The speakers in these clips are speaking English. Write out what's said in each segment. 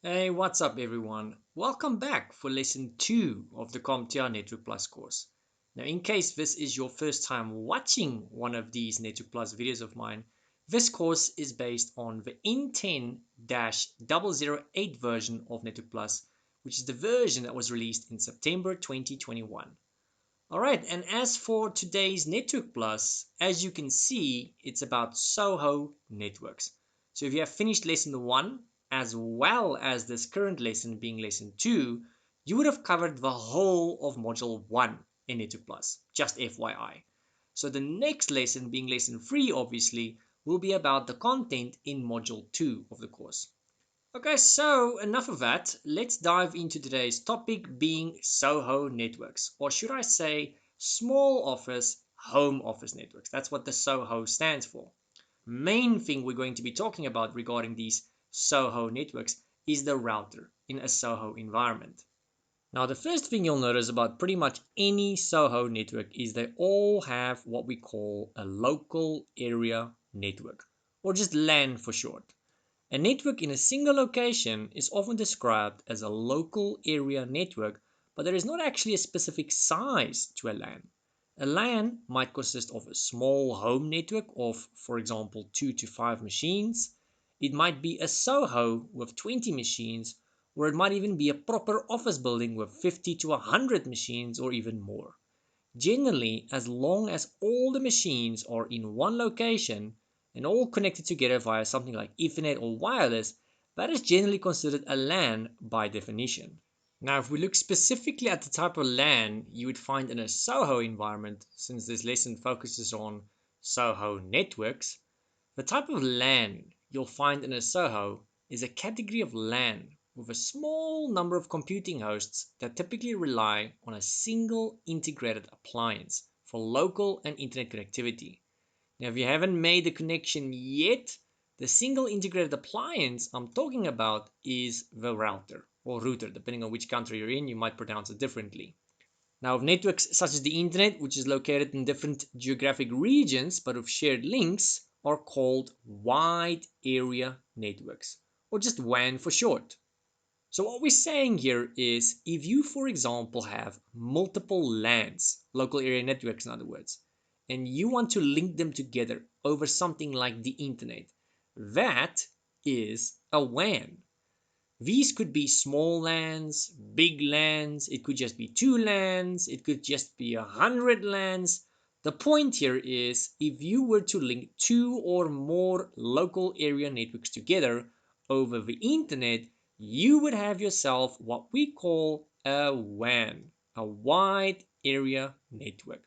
Hey, what's up everyone? Welcome back for lesson 2 of the CompTIA Network Plus course. Now, in case this is your first time watching one of these Network Plus videos of mine, this course is based on the N10-008 version of Network Plus, which is the version that was released in September 2021. Alright, and as for today's Network Plus, as you can see, it's about SOHO networks. So if you have finished lesson 1, as well as this current lesson being lesson 2, you would have covered the whole of module 1 in Network Plus, just FYI. So the next lesson, being lesson 3 obviously, will be about the content in module 2 of the course. Okay, so enough of that. Let's dive into today's topic being SOHO networks, or should I say small office, home office networks. That's what the SOHO stands for. Main thing we're going to be talking about regarding these SOHO networks is the router in a SOHO environment. Now, the first thing you'll notice about pretty much any SOHO network is they all have what we call a local area network, or just LAN for short. A network in a single location is often described as a local area network, but there is not actually a specific size to a LAN. A LAN might consist of a small home network of, for example, 2 to 5 machines. It might be a SOHO with 20 machines, or it might even be a proper office building with 50 to 100 machines or even more. Generally, as long as all the machines are in one location and all connected together via something like Ethernet or wireless, that is generally considered a LAN by definition. Now, if we look specifically at the type of LAN you would find in a SOHO environment, since this lesson focuses on SOHO networks, the type of LAN you'll find in a SOHO is a category of LAN with a small number of computing hosts that typically rely on a single integrated appliance for local and internet connectivity. Now, if you haven't made the connection yet, the single integrated appliance I'm talking about is the router or router. Depending on which country you're in, you might pronounce it differently. Now, networks such as the internet, which is located in different geographic regions but with shared links, are called wide area networks, or just WAN for short. So what we're saying here is if you, for example, have multiple LANs, local area networks in other words, and you want to link them together over something like the internet, that is a WAN. These could be small LANs, big LANs, it could just be 2 LANs, it could just be 100 LANs. The point here is if you were to link 2 or more local area networks together over the internet, you would have yourself what we call a WAN, a wide area network.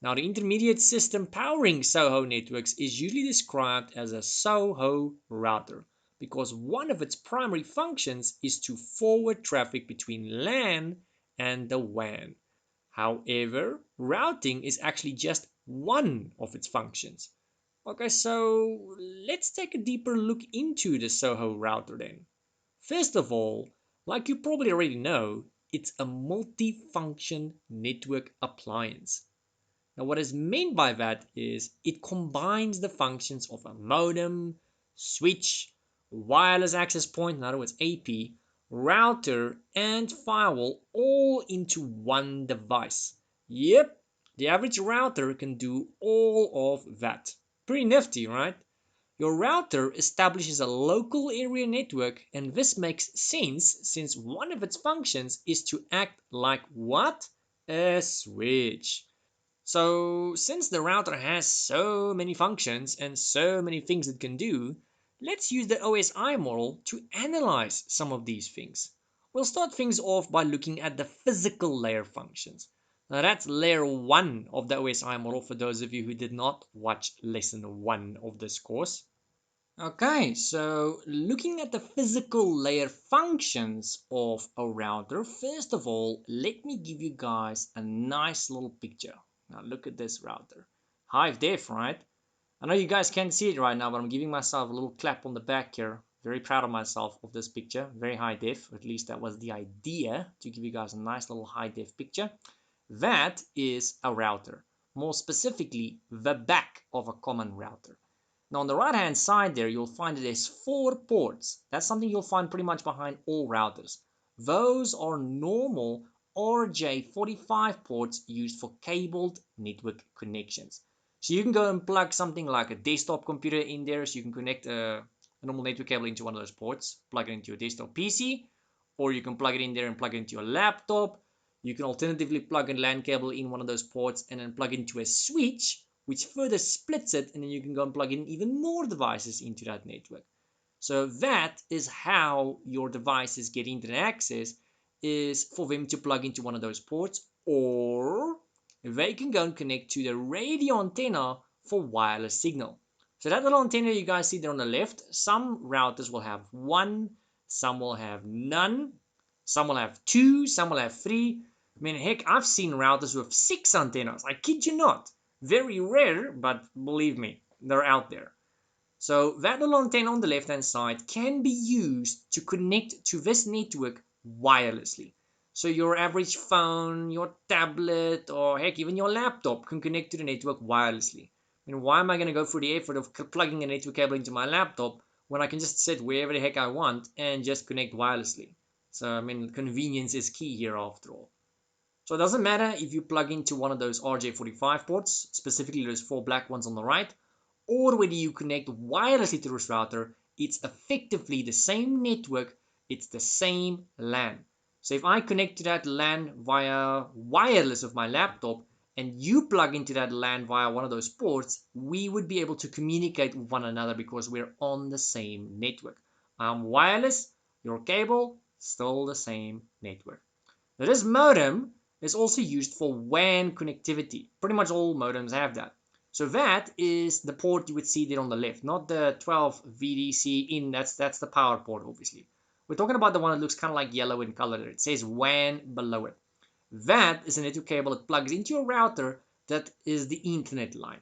Now, the intermediate system powering SOHO networks is usually described as a SOHO router because one of its primary functions is to forward traffic between LAN and the WAN. However, routing is actually just one of its functions. Okay, so let's take a deeper look into the SOHO router then. First of all, like you probably already know, it's a multi-function network appliance. Now, what is meant by that is it combines the functions of a modem, switch, wireless access point, in other words AP, router, and firewall all into one device. Yep, the average router can do all of that. Pretty nifty, right? Your router establishes a local area network, and this makes sense since one of its functions is to act like what? A switch. So, since the router has so many functions and so many things it can do, let's use the OSI model to analyze some of these things. We'll start things off by looking at the physical layer functions. Now, that's layer 1 of the OSI model for those of you who did not watch lesson 1 of this course. Okay, so looking at the physical layer functions of a router, first of all, let me give you guys a nice little picture. Now look at this router. High def, right? I know you guys can't see it right now, but I'm giving myself a little clap on the back here. Very proud of myself of this picture. Very high def, at least that was the idea, to give you guys a nice little high def picture. That is a router. More specifically, the back of a common router. Now on the right hand side there, you'll find that there's 4 ports. That's something you'll find pretty much behind all routers. Those are normal RJ45 ports used for cabled network connections. So you can go and plug something like a desktop computer in there, so you can connect a normal network cable into one of those ports, plug it into your desktop PC, or you can plug it in there and plug it into your laptop. You can alternatively plug a LAN cable in one of those ports and then plug it into a switch, which further splits it, and then you can go and plug in even more devices into that network. So that is how your devices get internet access, is for them to plug into one of those ports, or they can go and connect to the radio antenna for wireless signal. So that little antenna you guys see there on the left, some routers will have 1, some will have none, some will have 2, some will have 3. I mean, heck, I've seen routers with 6 antennas. I kid you not. Very rare, but believe me, they're out there. So that little antenna on the left hand side can be used to connect to this network wirelessly. So your average phone, your tablet, or heck, even your laptop can connect to the network wirelessly. And why am I going to go through the effort of plugging a network cable into my laptop when I can just sit wherever the heck I want and just connect wirelessly? So I mean, convenience is key here after all. So it doesn't matter if you plug into one of those RJ45 ports, specifically those 4 black ones on the right, or whether you connect wirelessly to this router, it's effectively the same network, it's the same LAN. So if I connect to that LAN via wireless of my laptop, and you plug into that LAN via one of those ports, we would be able to communicate with one another because we're on the same network. I'm wireless, your cable, still the same network. Now this modem is also used for WAN connectivity. Pretty much all modems have that. So that is the port you would see there on the left, not the 12 VDC in. That's the power port, obviously. We're talking about the one that looks kind of like yellow in color. It says WAN below it. That is a network cable that plugs into your router. That is the internet line.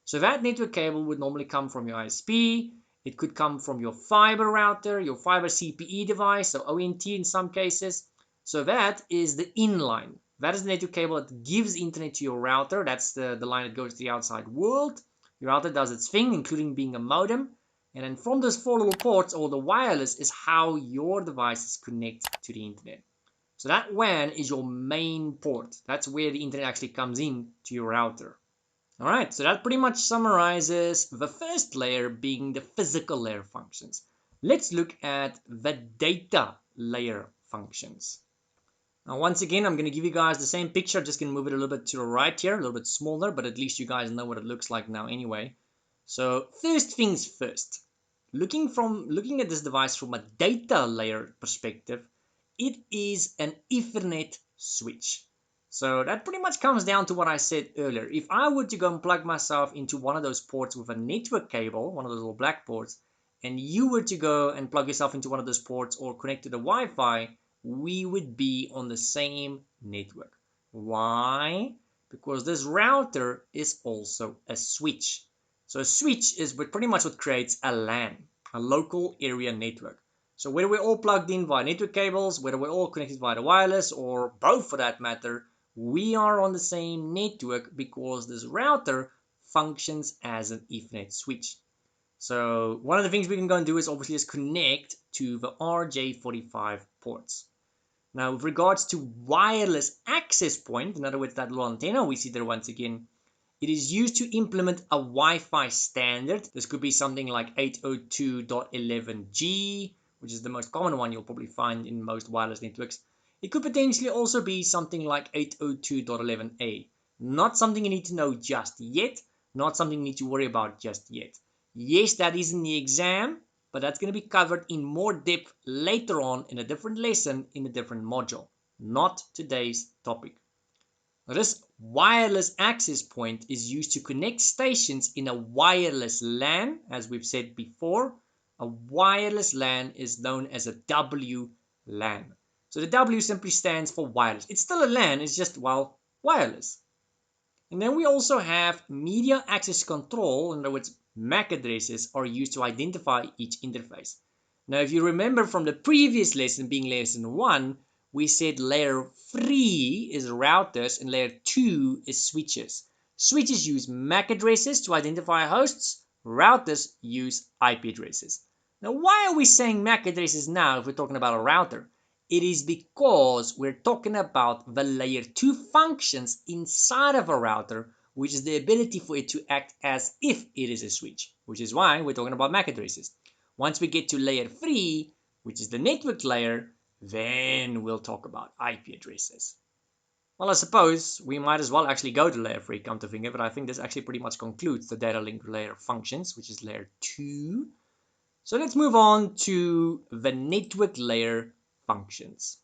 So that network cable would normally come from your ISP. It could come from your fiber router, your fiber CPE device, so ONT in some cases. So that is the inline. That is the network cable that gives internet to your router. That's the line that goes to the outside world. Your router does its thing, including being a modem. And then from those 4 little ports, or the wireless, is how your devices connect to the internet. So that WAN is your main port. That's where the internet actually comes in to your router. Alright, so that pretty much summarizes the first layer, being the physical layer functions. Let's look at the data layer functions. Now once again, I'm going to give you guys the same picture, just going to move it a little bit to the right here, a little bit smaller, but at least you guys know what it looks like now anyway. So first things first, looking at this device from a data layer perspective, it is an Ethernet switch. So that pretty much comes down to what I said earlier. If I were to go and plug myself into one of those ports with a network cable, one of those little black ports, and you were to go and plug yourself into one of those ports or connect to the Wi-Fi, we would be on the same network. Why? Because this router is also a switch. So a switch is pretty much what creates a LAN, a local area network. So whether we're all plugged in via network cables, whether we're all connected via the wireless, or both for that matter, we are on the same network because this router functions as an Ethernet switch. So one of the things we can go and do is obviously just connect to the RJ45 ports. Now with regards to wireless access point, in other words that little antenna we see there once again, it is used to implement a Wi-Fi standard. This could be something like 802.11g, which is the most common one you'll probably find in most wireless networks. It could potentially also be something like 802.11a. Not something you need to know just yet, not something you need to worry about just yet. Yes, that is in the exam, but that's going to be covered in more depth later on in a different lesson in a different module, not today's topic. Now, this wireless access point is used to connect stations in a wireless LAN, as we've said before. A wireless LAN is known as a WLAN. So the W simply stands for wireless. It's still a LAN, it's just, well, wireless. And then we also have media access control, in other words, MAC addresses are used to identify each interface. Now, if you remember from the previous lesson, being lesson 1, we said layer 3 is routers and layer 2 is switches. Switches use MAC addresses to identify hosts. Routers use IP addresses. Now, why are we saying MAC addresses now if we're talking about a router? It is because we're talking about the layer 2 functions inside of a router, which is the ability for it to act as if it is a switch, which is why we're talking about MAC addresses. Once we get to layer 3, which is the network layer, then we'll talk about IP addresses. Well, I suppose we might as well actually go to layer 3, come to think of it, but I think this actually pretty much concludes the data link layer functions, which is layer 2. So let's move on to the network layer functions.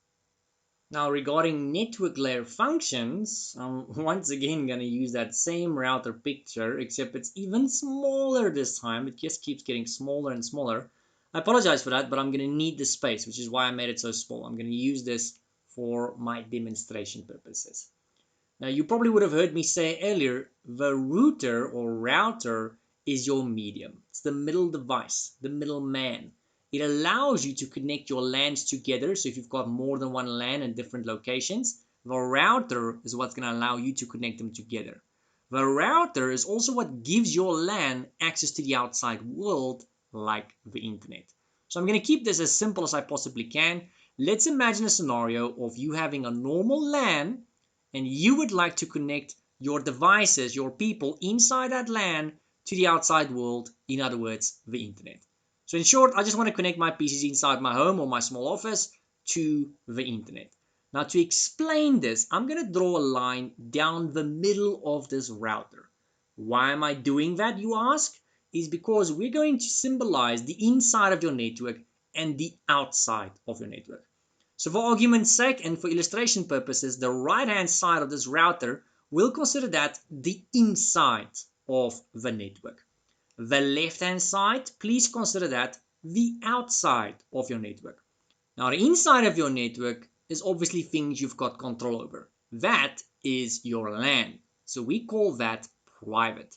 Now, regarding network layer functions, I'm once again going to use that same router picture, except it's even smaller this time. It just keeps getting smaller and smaller. I apologize for that, but I'm going to need the space, which is why I made it so small. I'm going to use this for my demonstration purposes. Now, you probably would have heard me say earlier, the router or router is your medium. It's the middle device, the middleman. It allows you to connect your LANs together. So if you've got more than one LAN in different locations, the router is what's going to allow you to connect them together. The router is also what gives your LAN access to the outside world, like the internet. So I'm going to keep this as simple as I possibly can. Let's imagine a scenario of you having a normal LAN and you would like to connect your devices, your people inside that LAN to the outside world, in other words, the internet. So in short, I just want to connect my PCs inside my home or my small office to the internet. Now to explain this, I'm going to draw a line down the middle of this router. Why am I doing that, you ask? Is because we're going to symbolize the inside of your network and the outside of your network. So for argument's sake and for illustration purposes, the right-hand side of this router, we'll consider that the inside of the network. The left-hand side, please consider that the outside of your network. Now, the inside of your network is obviously things you've got control over. That is your LAN. So we call that private.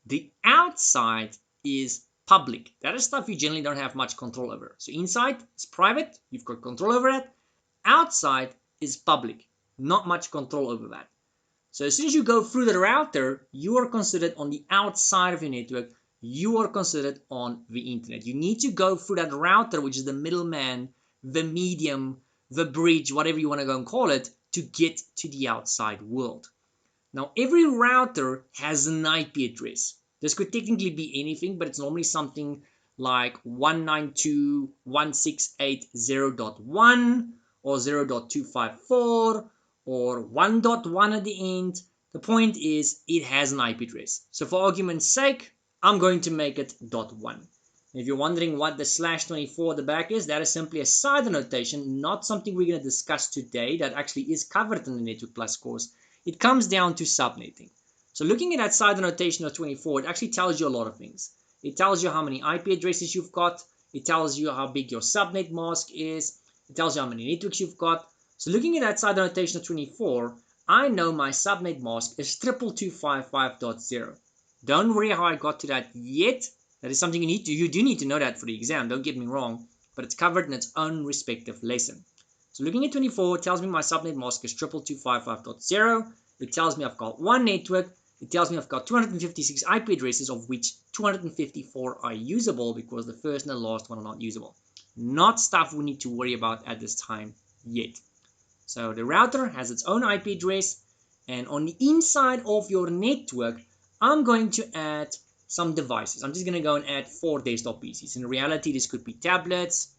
The outside is public. That is stuff you generally don't have much control over. So inside is private, you've got control over it. Outside is public, not much control over that. So as soon as you go through the router, you are considered on the outside of your network. You are considered on the internet. You need to go through that router, which is the middleman, the medium, the bridge, whatever you want to go and call it, to get to the outside world. Now, every router has an IP address. This could technically be anything, but it's normally something like 192.168.0.1 or 0.254 or 1.1 at the end. The point is it has an IP address. So for argument's sake, I'm going to make it .1. If you're wondering what the /24 at the back is, that is simply a side notation, not something we're going to discuss today. That actually is covered in the Network Plus course. It comes down to subnetting. So looking at that side notation of 24, it actually tells you a lot of things. It tells you how many IP addresses you've got. It tells you how big your subnet mask is. It tells you how many networks you've got. So looking at that side notation of 24, I know my subnet mask is 22255.0. Don't worry how I got to that yet. That is something you do need to know that for the exam, don't get me wrong, but it's covered in its own respective lesson. So looking at 24, it tells me my subnet mask is 22255.0. It tells me I've got one network. It tells me I've got 256 IP addresses, of which 254 are usable because the first and the last one are not usable. Not stuff we need to worry about at this time yet. So the router has its own IP address, and on the inside of your network, I'm going to add some devices. I'm just going to go and add 4 desktop PCs. In reality, this could be tablets,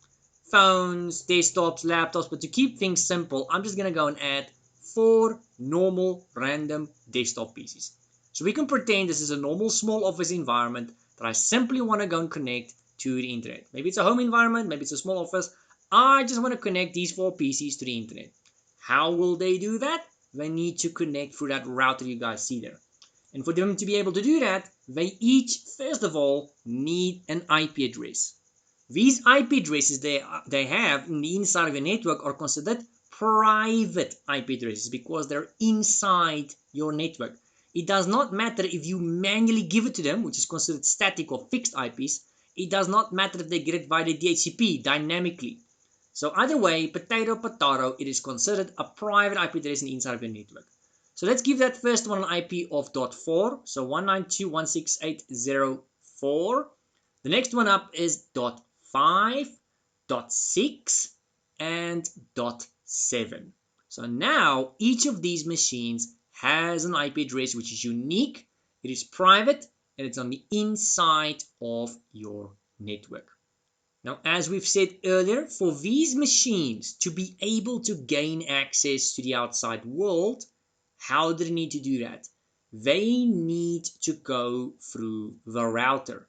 phones, desktops, laptops, but to keep things simple, I'm just going to go and add 4 normal random desktop PCs. So we can pretend this is a normal small office environment that I simply want to go and connect to the internet. Maybe it's a home environment, maybe it's a small office. I just want to connect these 4 PCs to the internet. How will they do that? They need to connect through that router you guys see there. And for them to be able to do that, they each, first of all, need an IP address. These IP addresses they have in the inside of your network are considered private IP addresses because they're inside your network. It does not matter if you manually give it to them, which is considered static or fixed IPs. It does not matter if they get it via the DHCP dynamically. So either way, potato, it is considered a private IP address in the inside of your network. So let's give that first one an IP of .4, so 192.168.0.4. .4. The next one up is .5, .6, and .7. So now each of these machines has an IP address which is unique, it is private, and it's on the inside of your network. Now, as we've said earlier, for these machines to be able to gain access to the outside world, how do they need to do that? They need to go through the router.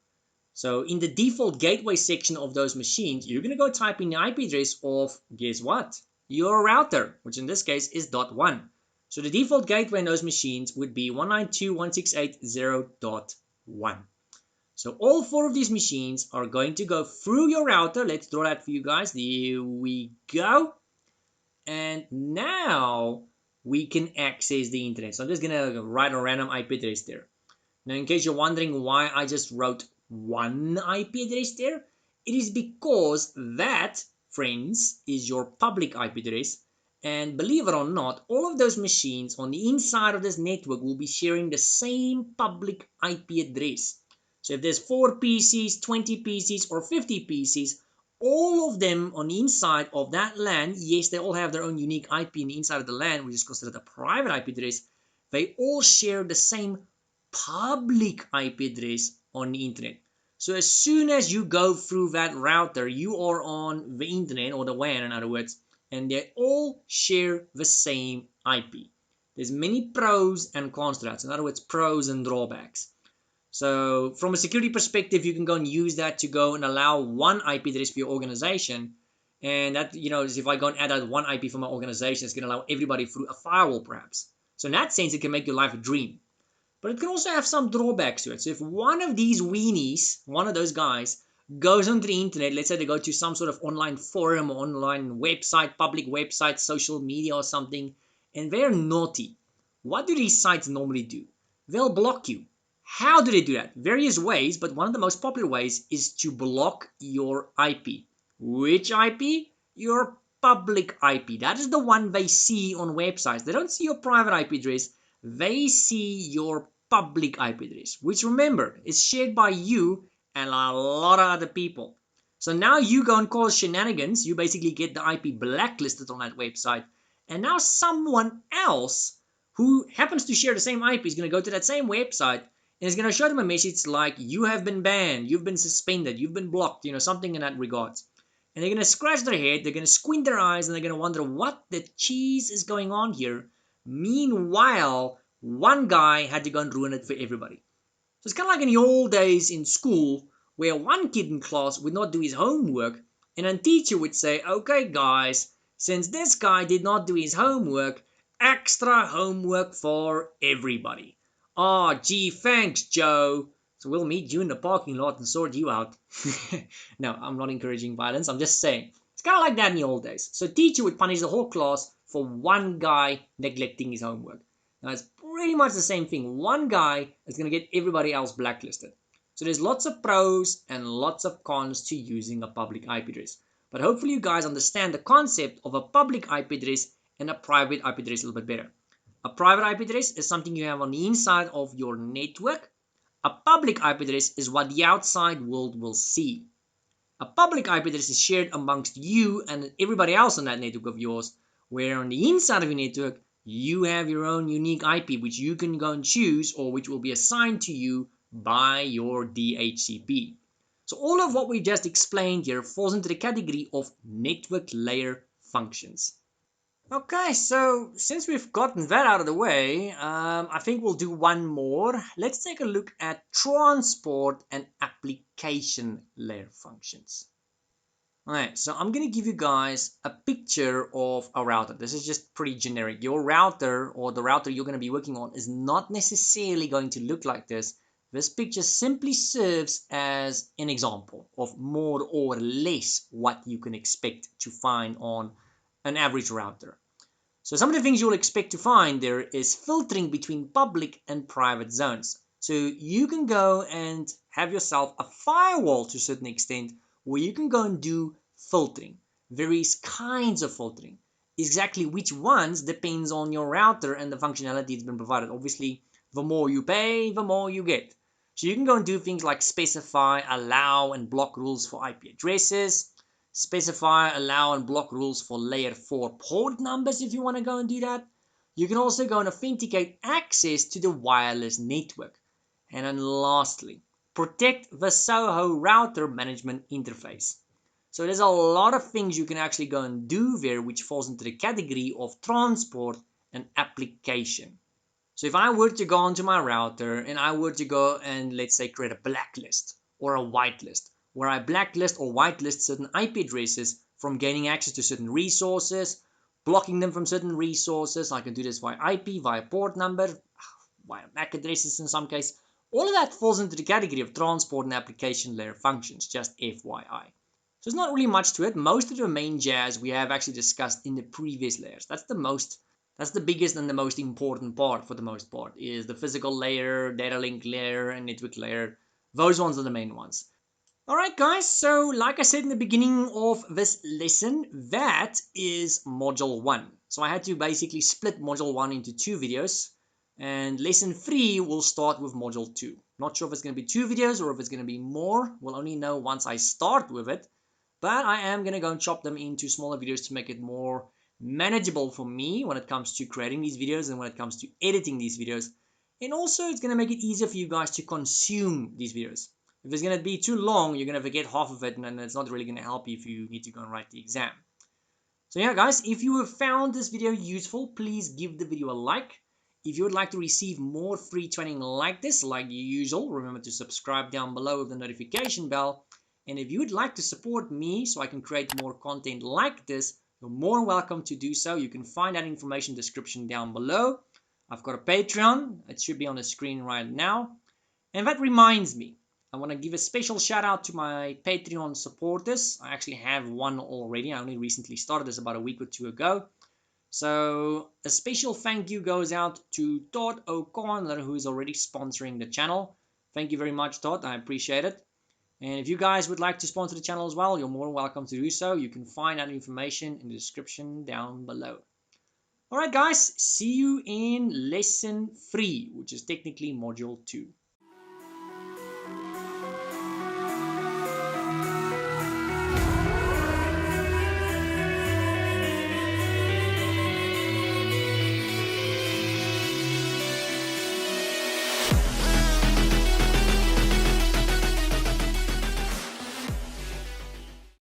So in the default gateway section of those machines, you're going to go type in the IP address of, guess what? Your router, which in this case is .1. So the default gateway in those machines would be 192.168.0.1. So all four of these machines are going to go through your router. Let's draw that for you guys. There we go. And now we can access the internet. So I'm just going to write a random IP address there. Now, in case you're wondering why I just wrote one IP address there, it is because that, friends, is your public IP address. And believe it or not, all of those machines on the inside of this network will be sharing the same public IP address. So if there's 4 PCs, 20 PCs, or 50 PCs, all of them on the inside of that LAN, yes, they all have their own unique IP in the inside of the LAN, which is considered a private IP address. They all share the same public IP address on the internet. So as soon as you go through that router, you are on the internet, or the WAN in other words, and they all share the same IP. There's many pros and cons to that. In other words, pros and drawbacks. So from a security perspective, you can go and use that to go and allow one IP address for your organization. And that, if I go and add out one IP for my organization, it's going to allow everybody through a firewall perhaps. So in that sense, it can make your life a dream. But it can also have some drawbacks to it. So if one of these weenies, one of those guys, goes onto the internet, let's say they go to some sort of online forum or online website, public website, social media or something, and they're naughty, what do these sites normally do? They'll block you. How do they do that? Various ways, but one of the most popular ways is to block your IP. Which IP? Your public IP. That is the one they see on websites. They don't see your private IP address. They see your public IP address, which, remember, is shared by you and a lot of other people. So now you go and cause shenanigans. You basically get the IP blacklisted on that website. And now someone else who happens to share the same IP is going to go to that same website and is going to show them a message like, you have been banned, you've been suspended, you've been blocked, something in that regards. And they're going to scratch their head, they're going to squint their eyes, and they're going to wonder what the cheese is going on here. Meanwhile, one guy had to go and ruin it for everybody. So it's kind of like in the old days in school, where one kid in class would not do his homework, and a teacher would say, okay guys, since this guy did not do his homework, extra homework for everybody. Oh, gee, thanks, Joe. So we'll meet you in the parking lot and sort you out. No, I'm not encouraging violence. I'm just saying. It's kind of like that in the old days. So teacher would punish the whole class for one guy neglecting his homework. Now, it's pretty much the same thing. One guy is going to get everybody else blacklisted. So there's lots of pros and lots of cons to using a public IP address. But hopefully you guys understand the concept of a public IP address and a private IP address a little bit better. A private IP address is something you have on the inside of your network. A public IP address is what the outside world will see. A public IP address is shared amongst you and everybody else on that network of yours, where on the inside of your network, you have your own unique IP, which you can go and choose, or which will be assigned to you by your DHCP. So all of what we just explained here falls into the category of network layer functions. Okay, so since we've gotten that out of the way, I think we'll do one more. Let's take a look at transport and application layer functions. Alright, so I'm going to give you guys a picture of a router. This is just pretty generic. Your router, or the router you're going to be working on, is not necessarily going to look like this. This picture simply serves as an example of more or less what you can expect to find on an average router. So some of the things you'll expect to find there is filtering between public and private zones. So you can go and have yourself a firewall to a certain extent where you can go and do filtering. Various kinds of filtering. Exactly which ones depends on your router and the functionality that's been provided. Obviously, the more you pay, the more you get. So you can go and do things like specify, allow, and block rules for IP addresses, specify, allow, and block rules for layer 4 port numbers if you want to go and do that. You can also go and authenticate access to the wireless network. And then lastly, protect the SOHO router management interface. So there's a lot of things you can actually go and do there, which falls into the category of transport and application. So if I were to go onto my router and I were to go and, let's say, create a blacklist or a whitelist, where I blacklist or whitelist certain IP addresses from gaining access to certain resources, blocking them from certain resources. I can do this via IP, via port number, via MAC addresses in some case. All of that falls into the category of transport and application layer functions, just FYI. So there's not really much to it. Most of the main jazz we have actually discussed in the previous layers. That's the biggest and the most important part for the most part, is the physical layer, data link layer, and network layer. Those ones are the main ones. Alright guys, so like I said in the beginning of this lesson, that is module 1. So I had to basically split module 1 into 2 videos, and lesson 3 will start with module 2. Not sure if it's going to be 2 videos or if it's going to be more. We'll only know once I start with it, but I am going to go and chop them into smaller videos to make it more manageable for me when it comes to creating these videos and when it comes to editing these videos. And also it's going to make it easier for you guys to consume these videos. If it's going to be too long, you're going to forget half of it, and then it's not really going to help you if you need to go and write the exam. So yeah guys, if you have found this video useful, please give the video a like. If you would like to receive more free training like this, like usual, remember to subscribe down below with the notification bell. And if you would like to support me so I can create more content like this, you're more welcome to do so. You can find that information in the description down below. I've got a Patreon. It should be on the screen right now. And that reminds me, I want to give a special shout out to my Patreon supporters. I actually have one already. I only recently started this about a week or two ago. So a special thank you goes out to Todd O'Connor, who is already sponsoring the channel. Thank you very much, Todd. I appreciate it. And if you guys would like to sponsor the channel as well, you're more than welcome to do so. You can find that information in the description down below. Alright guys, see you in lesson 3, which is technically module 2.